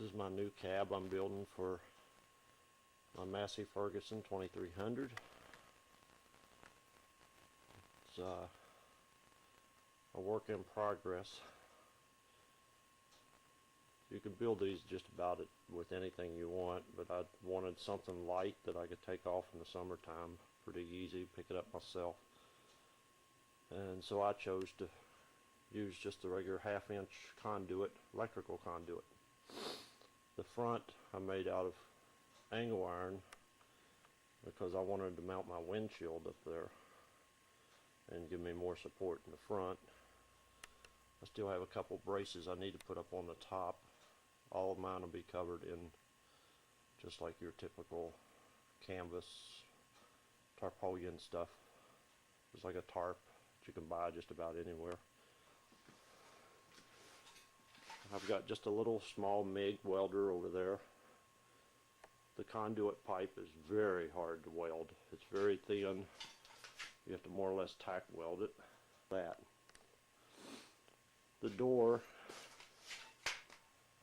This is my new cab I'm building for my Massey Ferguson 2300. It's a work in progress. You can build these just about it with anything you want, but I wanted something light that I could take off in the summertime. Pretty easy, pick it up myself. And so I chose to use just the regular 1/2 inch conduit, electrical conduit. The front I made out of angle iron because I wanted to mount my windshield up there and give me more support in the front. I still have a couple braces I need to put up on the top. All of mine will be covered in just like your typical canvas tarpaulin stuff. It's like a tarp that you can buy just about anywhere. I've got just a little small MIG welder over there. The conduit pipe is very hard to weld. It's very thin. You have to more or less tack weld it. The door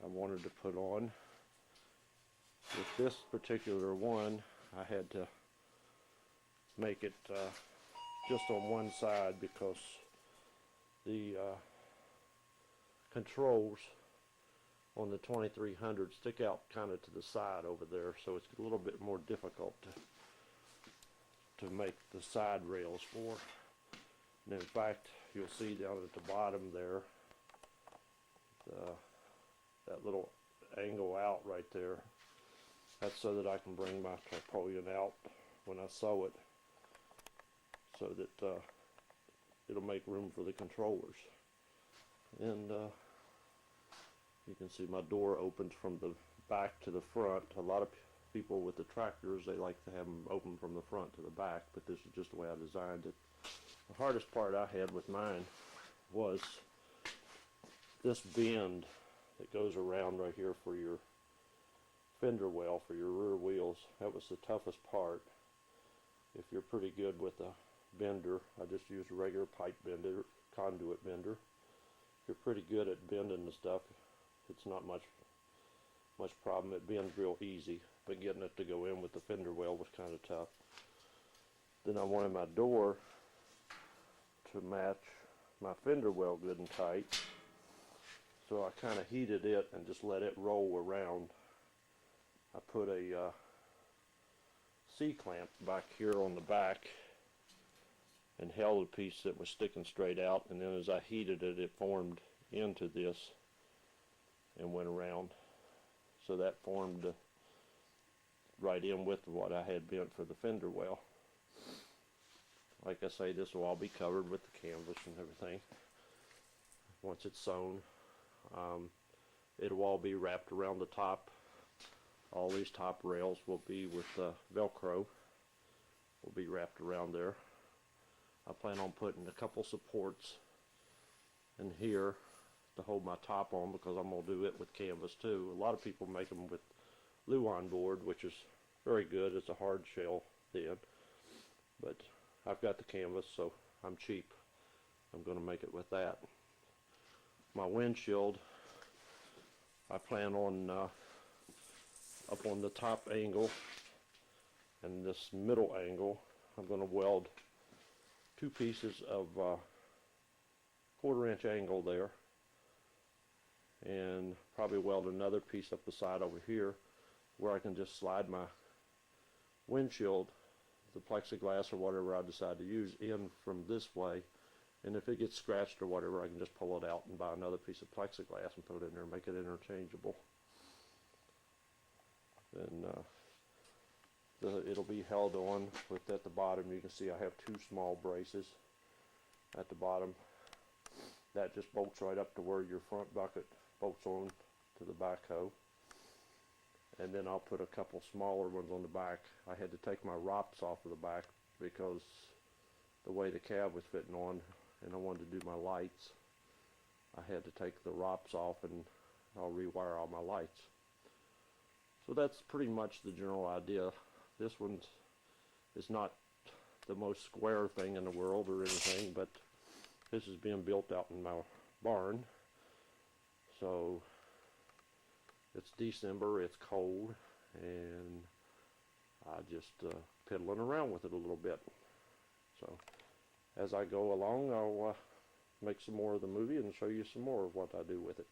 I wanted to put on. With this particular one, I had to make it just on one side because the controls on the 2300 stick out kind of to the side over there, so it's a little bit more difficult to make the side rails for. And in fact, you'll see down at the bottom there that little angle out right there. That's so that I can bring my tarpaulin out when I sew it, so that it'll make room for the controllers. And you can see my door opens from the back to the front. A lot of people with the tractors, they like to have them open from the front to the back, but this is just the way I designed it. The hardest part I had with mine was this bend that goes around right here for your fender well for your rear wheels. That was the toughest part. If you're pretty good with a bender, I just use a regular pipe bender, conduit bender. If you're pretty good at bending the stuff, it's not much problem. It bends real easy, but getting it to go in with the fender well was kind of tough. Then I wanted my door to match my fender well good and tight, so I kind of heated it and just let it roll around. I put a C-clamp back here on the back and held a piece that was sticking straight out, and then as I heated it, it formed into this and went around. So that formed right in with what I had bent for the fender well. Like I say, this will all be covered with the canvas and everything once it's sewn. It'll all be wrapped around the top. All these top rails will be with Velcro. Will be wrapped around there. I plan on putting a couple supports in here to hold my top on, because I'm going to do it with canvas too. A lot of people make them with Luan board, which is very good. It's a hard shell thin, but I've got the canvas, so I'm cheap. I'm going to make it with that. My windshield, I plan on up on the top angle and this middle angle, I'm going to weld two pieces of 1/4 inch angle there, and probably weld another piece up the side over here where I can just slide my windshield, the plexiglass or whatever I decide to use, in from this way, and if it gets scratched or whatever, I can just pull it out and buy another piece of plexiglass and put it in there and make it interchangeable. Then it'll be held on with, at the bottom, you can see I have two small braces at the bottom. That just bolts right up to where your front bucket bolts on to the backhoe. And then I'll put a couple smaller ones on the back. I had to take my ROPS off of the back because the way the cab was fitting on, and I wanted to do my lights, I had to take the ROPS off, and I'll rewire all my lights. So that's pretty much the general idea. This one is not the most square thing in the world or anything, but this is being built out in my barn, so It's December, it's cold, and I just piddling around with it a little bit. So as I go along, I'll make some more of the movie and show you some more of what I do with it.